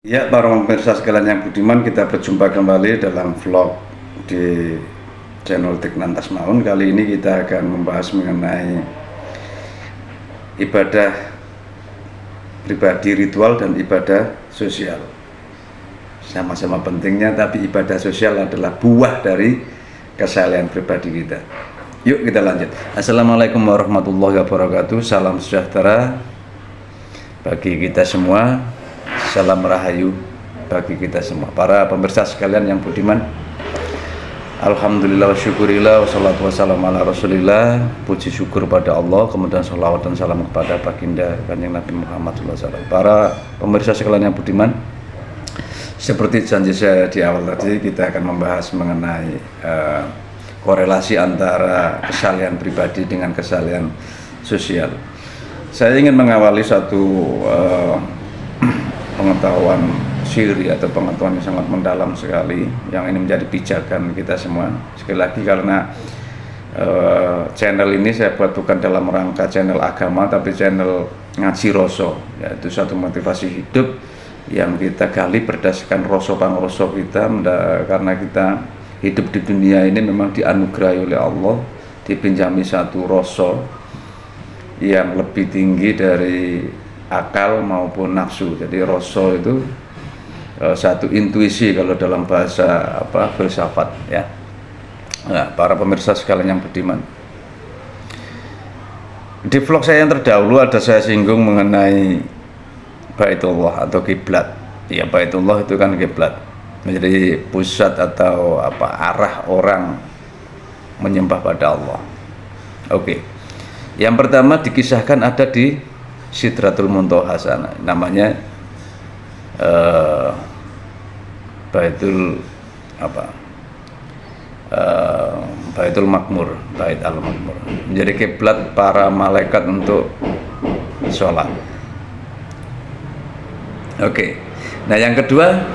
Ya, para pemirsa sekalian yang budiman, kita berjumpa kembali dalam vlog di channel Tegnantas Maun. Kali ini kita akan membahas mengenai ibadah pribadi ritual dan ibadah sosial. Sama-sama pentingnya, tapi ibadah sosial adalah buah dari kesalahan pribadi kita. Yuk kita lanjut. Assalamualaikum warahmatullahi wabarakatuh. Salam sejahtera bagi kita semua. Salam rahayu bagi kita semua. Para pemirsa sekalian yang budiman, alhamdulillah wa syukurillah wassalatu wassalamu ala rasulillah. Puji syukur pada Allah, kemudian salawat dan salam kepada baginda kanjeng Nabi Muhammad SAW. Para pemirsa sekalian yang budiman, seperti janji saya di awal tadi, kita akan membahas mengenai korelasi antara kesalahan pribadi dengan kesalahan sosial. Saya ingin mengawali satu pengetahuan syiri atau pengetahuan yang sangat mendalam sekali, yang ini menjadi pijakan kita semua. Sekali lagi, karena channel ini saya buat bukan dalam rangka channel agama, tapi channel ngaji roso, yaitu satu motivasi hidup yang kita gali berdasarkan roso pangroso kita, karena kita hidup di dunia ini memang dianugerahi oleh Allah, dipinjami satu roso yang lebih tinggi dari akal maupun nafsu. Jadi roso itu satu intuisi kalau dalam bahasa filsafat ya. Nah, para pemirsa sekalian yang budiman, di vlog saya yang terdahulu ada saya singgung mengenai Baitullah atau kiblat. Ya, Baitullah itu kan kiblat, menjadi pusat atau arah orang menyembah pada Allah. Oke. Yang pertama dikisahkan ada di Sidratul Muntaha sana, namanya Baitul Baitul Makmur, Bait Al-Makmur, menjadi kiblat para malaikat untuk sholat. Oke. Nah, yang kedua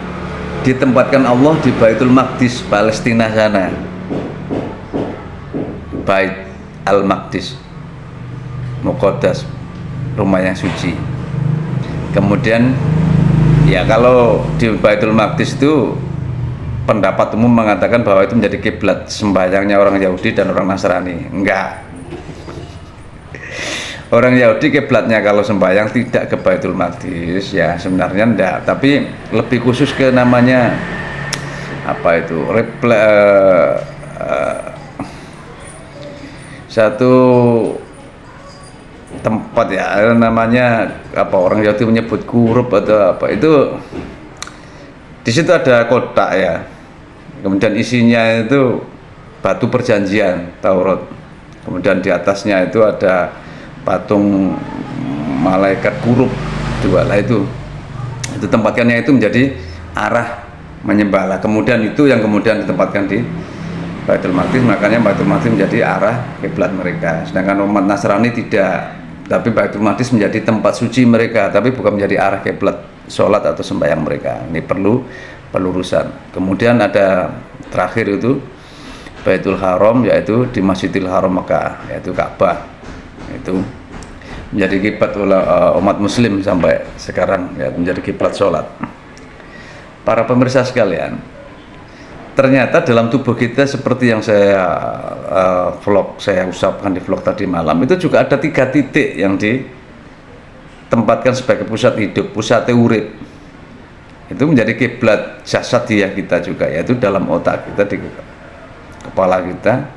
ditempatkan Allah di Baitul Maqdis, Palestina sana, Bait Al-Maqdis, Muqaddas, rumah yang suci. Kemudian ya, kalau di Baitul Maqdis itu pendapat umum mengatakan bahwa itu menjadi kiblat sembahyangnya orang Yahudi dan orang Nasrani. Enggak. Orang Yahudi kiblatnya kalau sembahyang tidak ke Baitul Maqdis, ya sebenarnya enggak, tapi lebih khusus ke namanya satu tempat ya, namanya orang Yahudi menyebut kurub atau itu. Di situ ada kotak ya, kemudian isinya itu batu perjanjian Taurat, kemudian di atasnya itu ada patung malaikat kurub dua lah. Itu tempatkannya itu menjadi arah menyembah. Kemudian itu yang kemudian ditempatkan di Baitul Maqdis, makanya Baitul Maqdis menjadi arah kiblat mereka. Sedangkan umat Nasrani tidak, tapi Baitul Maqdis menjadi tempat suci mereka, tapi bukan menjadi arah kiblat sholat atau sembahyang mereka. Ini perlu pelurusan. Kemudian ada terakhir itu Baitul Haram, yaitu di Masjidil Haram Mekah, yaitu Ka'bah. Itu menjadi kiblat oleh umat Muslim sampai sekarang, ya, menjadi kiblat sholat. Para pemirsa sekalian, ternyata dalam tubuh kita, seperti yang saya usapkan di vlog tadi malam, itu juga ada 3 titik yang ditempatkan sebagai pusat hidup, pusat urip. Itu menjadi kiblat jasadiyah kita juga, yaitu dalam otak kita, di kepala kita,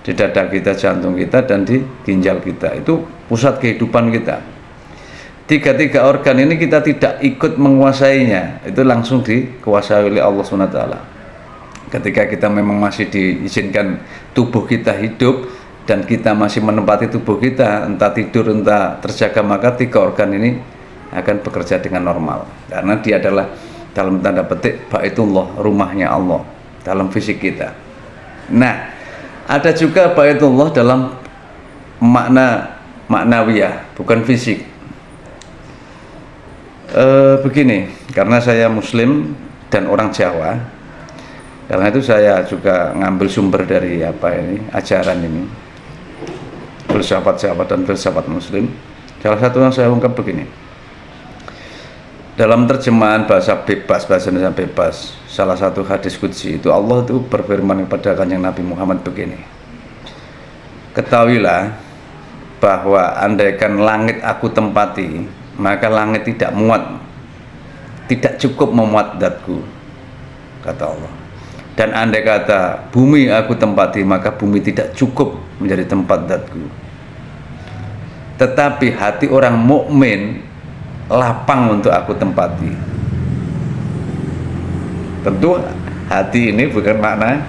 di dada kita, jantung kita, dan di ginjal kita. Itu pusat kehidupan kita. 3 organ ini kita tidak ikut menguasainya, itu langsung dikuasai oleh Allah SWT. Ketika kita memang masih diizinkan tubuh kita hidup dan kita masih menempati tubuh kita, entah tidur entah terjaga, maka 3 organ ini akan bekerja dengan normal, karena dia adalah dalam tanda petik Baitullah, rumahnya Allah dalam fisik kita. Nah, ada juga Baitullah dalam makna maknawiyah, bukan fisik. Begini, karena saya Muslim dan orang Jawa, karena itu saya juga ngambil sumber dari ajaran ini, filsafat Jawa dan filsafat Muslim. Salah satu yang saya ungkap begini, Dalam terjemahan bahasa bebas, bahasa Indonesia bebas, salah satu hadis qudsi itu Allah itu berfirman kepada Kanjeng Nabi Muhammad begini, ketahuilah bahwa andaikan langit aku tempati, maka langit tidak muat, tidak cukup memuat zatku, kata Allah. Dan andai kata bumi aku tempati, maka bumi tidak cukup menjadi tempat zatku. Tetapi hati orang mukmin lapang untuk aku tempati. Tentu hati ini bukan makna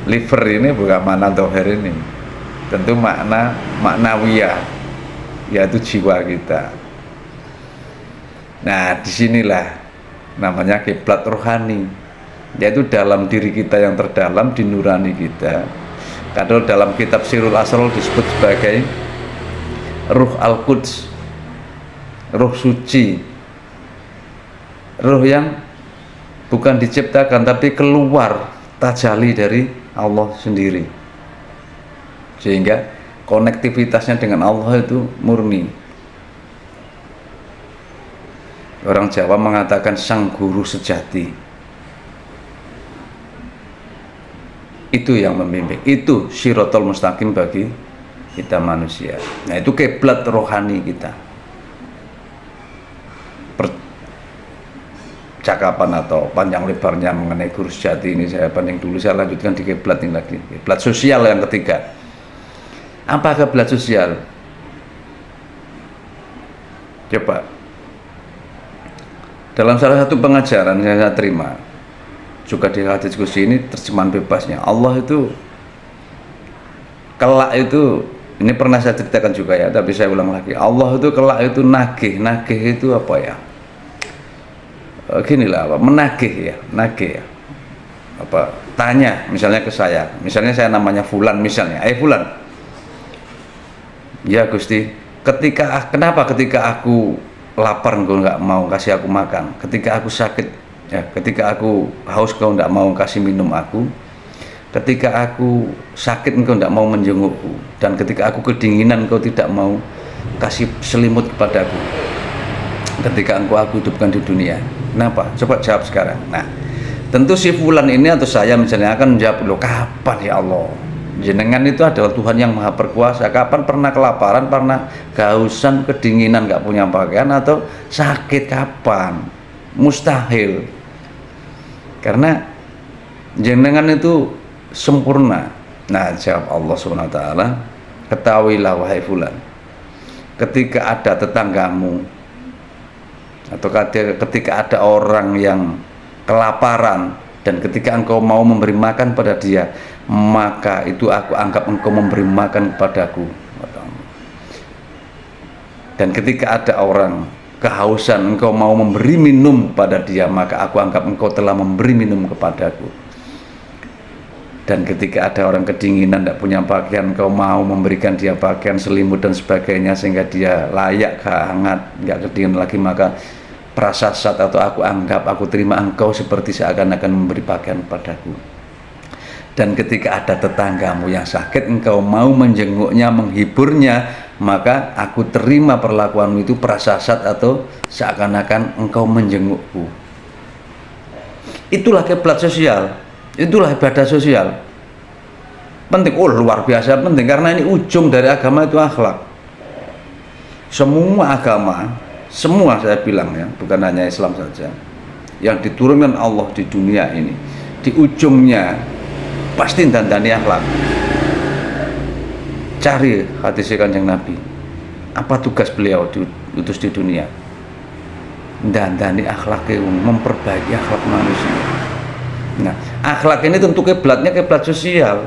liver, ini bukan makna dohir, ini tentu makna maknawiyah, yaitu jiwa kita. Nah, disinilah namanya kiblat rohani, yaitu dalam diri kita yang terdalam, di nurani kita. Kalau dalam kitab Sirul Asrul disebut sebagai Ruh Al-Quds, Ruh suci, ruh yang bukan diciptakan tapi keluar tajali dari Allah sendiri, sehingga konektivitasnya dengan Allah itu murni. Orang Jawa mengatakan sang guru sejati. Itu yang membimbing, itu Shirathul Mustaqim bagi kita manusia. Nah, itu kiblat rohani kita. Percakapan atau panjang lebarnya mengenai guru sejati ini saya banding dulu, saya lanjutkan di kiblat ini lagi. Kiblat sosial yang ketiga. Apa kiblat sosial? Coba. Dalam salah satu pengajaran yang saya terima, juga di hadis qudsi ini terjemahan bebasnya, Allah itu kelak itu, ini pernah saya ceritakan juga ya, tapi saya ulang lagi. Allah itu kelak itu nagih itu apa ya? Gini lah, apa? Menagih ya, nagih ya. Apa? Tanya misalnya ke saya, misalnya saya namanya Fulan misalnya, Fulan. Ya Gusti, kenapa ketika aku lapar engkau nggak mau kasih aku makan, ketika aku sakit ya, ketika aku haus kau nggak mau kasih minum aku, ketika aku sakit engkau tidak mau menjengukku, dan ketika aku kedinginan engkau tidak mau kasih selimut kepadaku, ketika engkau aku hidupkan di dunia. Kenapa? Coba jawab sekarang. Nah, tentu si Fulan ini atau saya misalnya akan menjawab, loh kapan ya Allah, jenengan itu adalah Tuhan yang maha berkuasa, kapan pernah kelaparan, pernah kehausan, kedinginan, gak punya pakaian, atau sakit, kapan? Mustahil, karena jenengan itu sempurna. Nah, jawab Allah SWT, ketahuilah wahai Fulan, ketika ada tetanggamu atau ketika ada orang yang kelaparan dan ketika engkau mau memberi makan pada dia, maka itu aku anggap engkau memberi makan kepadaku. Dan ketika ada orang kehausan, engkau mau memberi minum pada dia, maka aku anggap engkau telah memberi minum kepadaku. Dan ketika ada orang kedinginan, tidak punya pakaian, engkau mau memberikan dia pakaian, selimut dan sebagainya sehingga dia layak, hangat, nggak kedinginan lagi, maka prasasat atau aku anggap, aku terima engkau seperti seakan-akan memberi pakaian padaku. Dan ketika ada tetanggamu yang sakit, engkau mau menjenguknya, menghiburnya, maka aku terima perlakuanmu itu prasasat atau seakan-akan engkau menjengukku. Itulah kiblat sosial, itulah ibadah sosial. Penting, luar biasa penting, karena ini ujung dari agama itu akhlak. Semua agama, semua saya bilang ya, bukan hanya Islam saja, yang diturunkan Allah di dunia ini, di ujungnya pasti dandani akhlak. Cari hadis Kanjeng Nabi, apa tugas beliau diutus di dunia? Dandani akhlak, memperbaiki akhlak manusia. Nah, akhlak ini tentu kiblatnya kiblat sosial.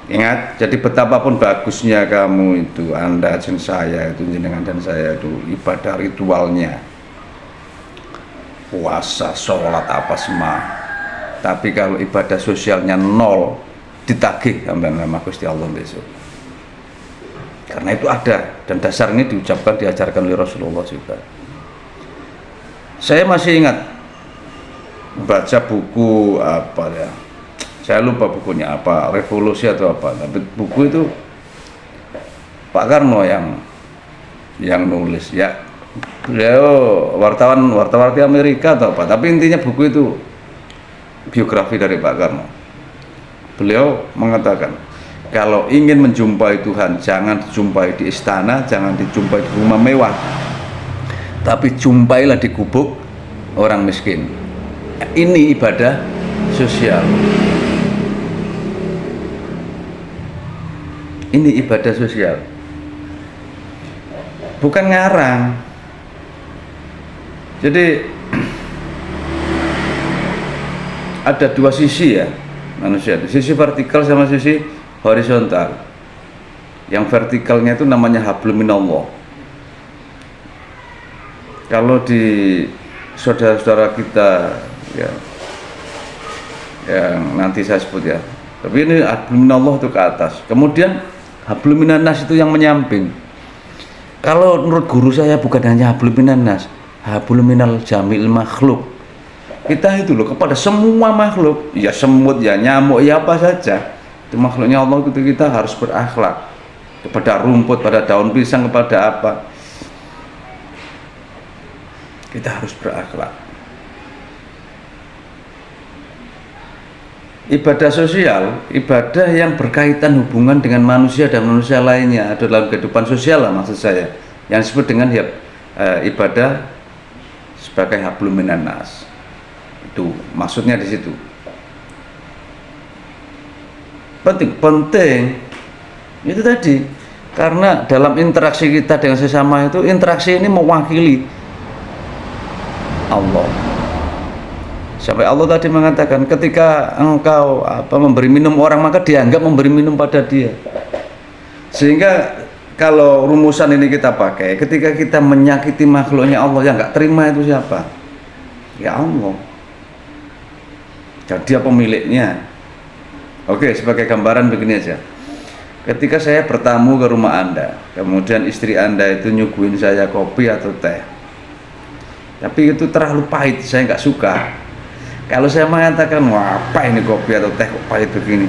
Ingat, jadi betapapun bagusnya kamu itu, Anda dan saya itu, jenengan dan saya itu, ibadah ritualnya, puasa, sholat, apa semua, tapi kalau ibadah sosialnya nol, ditagih sampai nama Gusti Allah besok. Karena itu ada, dan dasar ini diucapkan, diajarkan oleh Rasulullah juga. Saya masih ingat baca buku apa ya, saya lupa bukunya apa, Revolusi atau apa, tapi buku itu Pak Karno yang nulis ya, Beliau wartawan Amerika atau apa, tapi intinya buku itu biografi dari Pak Karno. Beliau mengatakan, kalau ingin menjumpai Tuhan, jangan dijumpai di istana, jangan dijumpai di rumah mewah, tapi jumpailah di gubuk orang miskin. Ini ibadah sosial. Ini ibadah sosial. Bukan ngarang. Jadi ada dua sisi ya manusia, sisi vertikal sama sisi horizontal. Yang vertikalnya itu namanya hablum minallah. Kalau di saudara-saudara kita ya, yang nanti saya sebut ya, tapi ini hablum minallah itu ke atas, kemudian hablum minannas itu yang menyamping. Kalau menurut guru saya bukan hanya hablum minannas, hablum minal jamil makhluk. Kita itu loh kepada semua makhluk, ya semut, ya nyamuk, ya apa saja, itu makhluknya Allah, itu kita harus berakhlak. Kepada rumput, pada daun pisang, kepada apa, kita harus berakhlak. Ibadah sosial, ibadah yang berkaitan hubungan dengan manusia dan manusia lainnya, ada dalam kehidupan sosial lah maksud saya, yang disebut dengan ibadah sebagai hablum minannas. Itu maksudnya di situ. Penting itu tadi, karena dalam interaksi kita dengan sesama itu, interaksi ini mewakili Allah. Sampai Allah tadi mengatakan, ketika engkau memberi minum orang, maka dianggap memberi minum pada dia. Sehingga kalau rumusan ini kita pakai, ketika kita menyakiti makhluknya Allah, yang nggak terima itu siapa? Ya Allah. Dan dia pemiliknya. Oke, sebagai gambaran begini aja. Ketika saya bertamu ke rumah Anda, kemudian istri Anda itu nyuguhin saya kopi atau teh, tapi itu terlalu pahit, saya nggak suka. Kalau saya mengatakan, wah apa ini kopi atau teh kok pahit begini,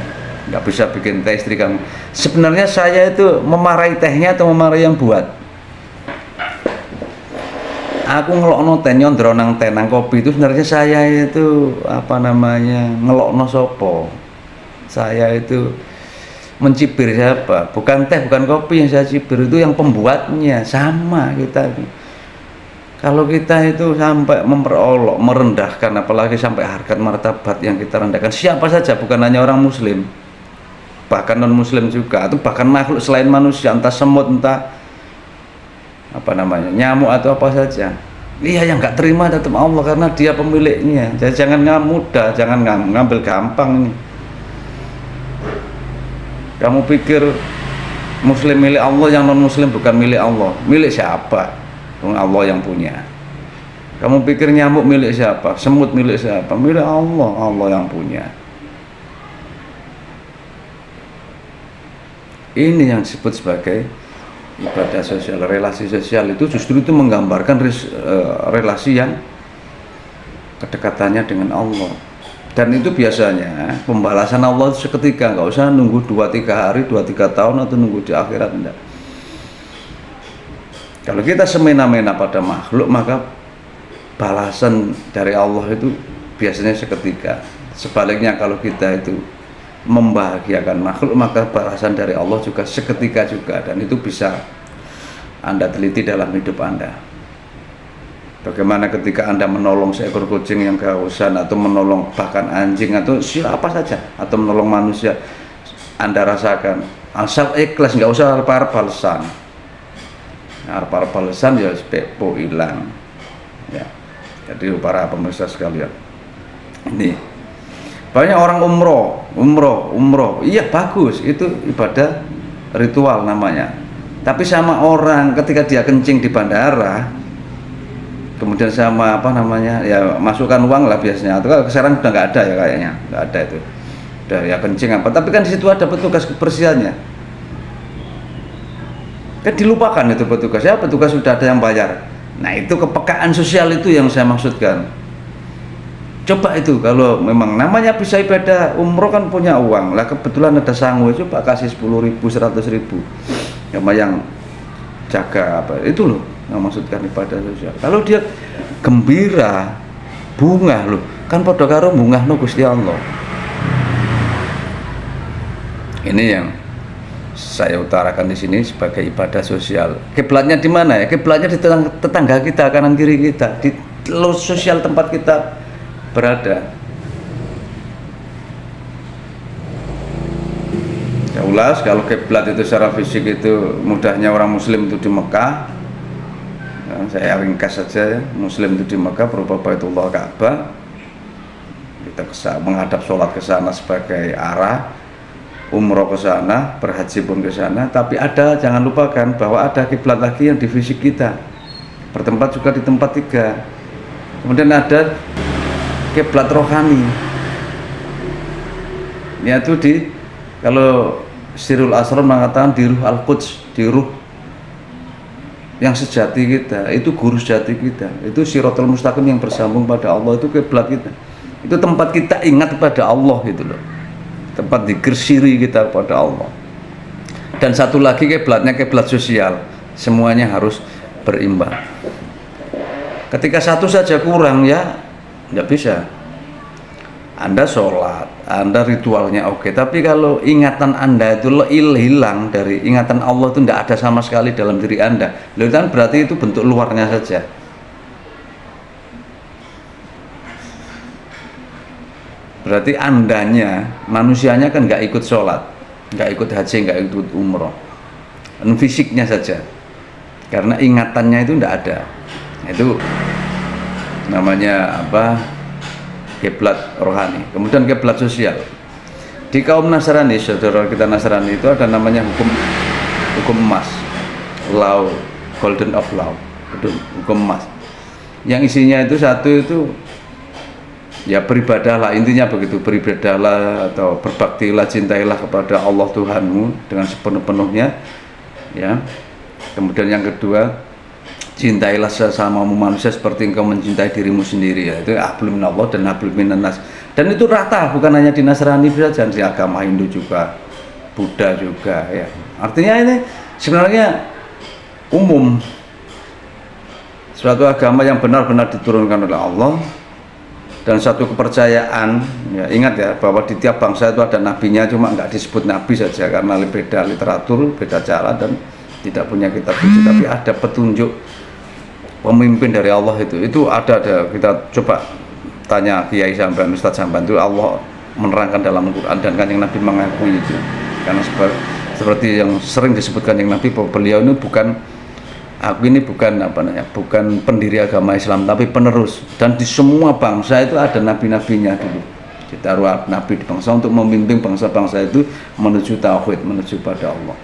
nggak bisa bikin teh istri kamu, sebenarnya saya itu memarahi tehnya atau memarahi yang buat? Aku ngelokno teh, nyondro nang teh nang kopi itu, sebenarnya saya itu ngelokno sopo? Saya itu mencibir siapa? Bukan teh, bukan kopi yang saya cibir, itu yang pembuatnya. Sama kita itu. Kalau kita itu sampai memperolok, merendahkan, apalagi sampai harkat martabat yang kita rendahkan, siapa saja, bukan hanya orang muslim, bahkan non muslim juga, atau bahkan makhluk selain manusia, entah semut, entah nyamuk atau apa saja, iya, yang nggak terima tetap Allah, karena dia pemiliknya. Jadi jangan mudah, jangan ngambil gampang ini. Kamu pikir muslim milik Allah, yang non muslim bukan milik Allah? Milik siapa? Allah yang punya. Kamu pikir nyamuk milik siapa? Semut milik siapa? Milik Allah. Allah yang punya. Ini yang disebut sebagai ibadah sosial. Relasi sosial itu justru itu menggambarkan relasi yang kedekatannya dengan Allah. Dan itu biasanya pembalasan Allah itu seketika, nggak usah nunggu 2-3 hari, 2-3 tahun, atau nunggu di akhirat, enggak. Kalau kita semena-mena pada makhluk, maka balasan dari Allah itu biasanya seketika. Sebaliknya kalau kita itu membahagiakan makhluk, maka balasan dari Allah juga seketika juga. Dan itu bisa Anda teliti dalam hidup Anda. Bagaimana ketika Anda menolong seekor kucing yang kehausan, atau menolong bahkan anjing, atau siapa saja, atau menolong manusia, Anda rasakan asal ikhlas, nggak usah harap balasan. Harap balasan ya sepepo hilang ya. Jadi para pemirsa sekalian, ini banyak orang umroh, iya bagus, itu ibadah ritual namanya. Tapi sama orang ketika dia kencing di bandara, kemudian sama ya masukkan uang lah biasanya, atau sekarang udah nggak ada ya, kayaknya nggak ada itu, udah ya kencing apa, tapi kan di situ ada petugas kebersihannya, kan dilupakan itu petugas, ya petugas sudah ada yang bayar. Nah itu kepekaan sosial itu yang saya maksudkan. Coba itu kalau memang namanya bisa ibadah umroh, kan punya uang lah, kebetulan ada sangu, coba kasih 10.000, 100.000 sama yang jaga apa itu loh. yang maksudkan ibadah sosial. Kalau dia gembira, bungah loh, kan padha karo bungahno Gusti Allah. Ini yang saya utarakan di sini sebagai ibadah sosial. Kiblatnya di mana ya? Kiblatnya di tetangga kita, kanan kiri kita, di sosial tempat kita berada. Ya ulas, kalau kiblat itu secara fisik itu mudahnya orang muslim itu di Mekah. Ya, saya ringkas saja, muslim itu di Mekah berupa Baitullah Ka'bah. Kita menghadap sholat ke sana sebagai arah, umroh ke sana, berhaji pun ke sana. Tapi ada, jangan lupakan bahwa ada kiblat lagi yang di fisik kita, bertempat juga di tempat tiga. Kemudian ada kiblat rohani, yaitu kalau Sirul Asrar mengatakan di ruh Al-Quds, di ruh yang sejati kita, itu guru sejati kita, itu Siratal Mustaqim yang bersambung pada Allah, itu kiblat kita, itu tempat kita ingat pada Allah, itu loh, tempat dzikir siri kita pada Allah. Dan satu lagi kiblatnya kiblat sosial, semuanya harus berimbang. Ketika satu saja kurang, ya nggak bisa. Anda sholat, Anda ritualnya oke, tapi kalau ingatan Anda itu hilang dari ingatan Allah, itu tidak ada sama sekali dalam diri Anda, itu kan berarti itu bentuk luarnya saja. Berarti Andanya, manusianya kan nggak ikut sholat, nggak ikut haji, nggak ikut umroh, fisiknya saja, karena ingatannya itu tidak ada. Itu namanya apa? Kiblat rohani. Kemudian kiblat sosial. Di kaum Nasrani, saudara kita Nasrani itu ada namanya hukum emas, law, golden of law, hukum emas. Yang isinya itu satu itu ya beribadahlah, intinya begitu, beribadahlah atau berbaktilah, cintailah kepada Allah Tuhanmu dengan sepenuh-penuhnya, ya. Kemudian yang kedua, cintailah sesamamu manusia seperti engkau mencintai dirimu sendiri, ya. Itu hablum minallah dan hablum minannas. Dan itu rata, bukan hanya di Nasrani saja, di agama Hindu juga, Buddha juga, ya. Artinya ini sebenarnya umum, suatu agama yang benar-benar diturunkan oleh Allah, dan satu kepercayaan, ya. Ingat ya, bahwa di tiap bangsa itu ada nabinya, cuma nggak disebut nabi saja karena beda literatur, beda cara, dan tidak punya kitab suci, tapi ada petunjuk pemimpin dari Allah. Itu ada kita coba tanya kiai sampean, ustadz sampean, itu Allah menerangkan dalam Al-Quran, dan Kanjeng Nabi mengakui itu, karena seperti yang sering disebutkan Kanjeng Nabi bahwa beliau ini bukan bukan pendiri agama Islam, tapi penerus, dan di semua bangsa itu ada nabi-nabinya dulu, ditaruh nabi di bangsa untuk memimpin bangsa-bangsa itu menuju tauhid, menuju pada Allah.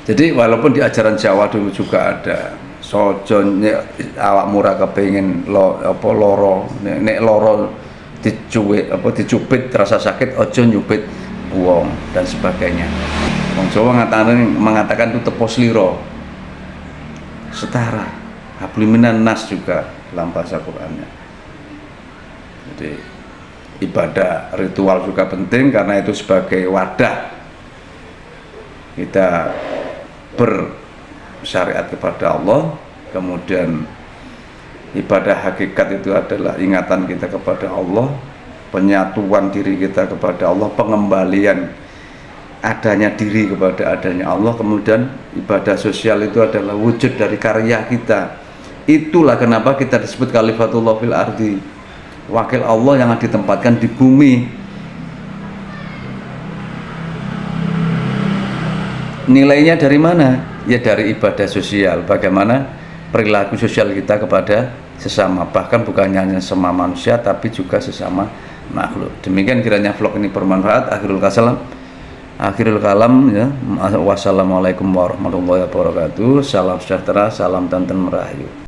Jadi walaupun di ajaran Jawa dulu juga ada sojonya awak murah kepengin loro nek loro dicubit rasa sakit, ojo nyubit wong dan sebagainya. Wong Jawa mengatakan itu tepos liro, setara, hablum minannas juga dalam bahasa Qur'annya. Jadi ibadah ritual juga penting, karena itu sebagai wadah kita bersyariat kepada Allah. Kemudian ibadah hakikat itu adalah ingatan kita kepada Allah, penyatuan diri kita kepada Allah, pengembalian adanya diri kepada adanya Allah. Kemudian ibadah sosial itu adalah wujud dari karya kita. Itulah kenapa kita disebut khalifatullah fil ardi, wakil Allah yang ditempatkan di bumi. Nilainya dari mana? Ya dari ibadah sosial. Bagaimana perilaku sosial kita kepada sesama, bahkan bukan hanya sesama manusia, tapi juga sesama makhluk. Demikian kiranya vlog ini bermanfaat. Akhirul kalam, ya. Wassalamualaikum warahmatullahi wabarakatuh. Salam sejahtera, salam Tanten Merayu.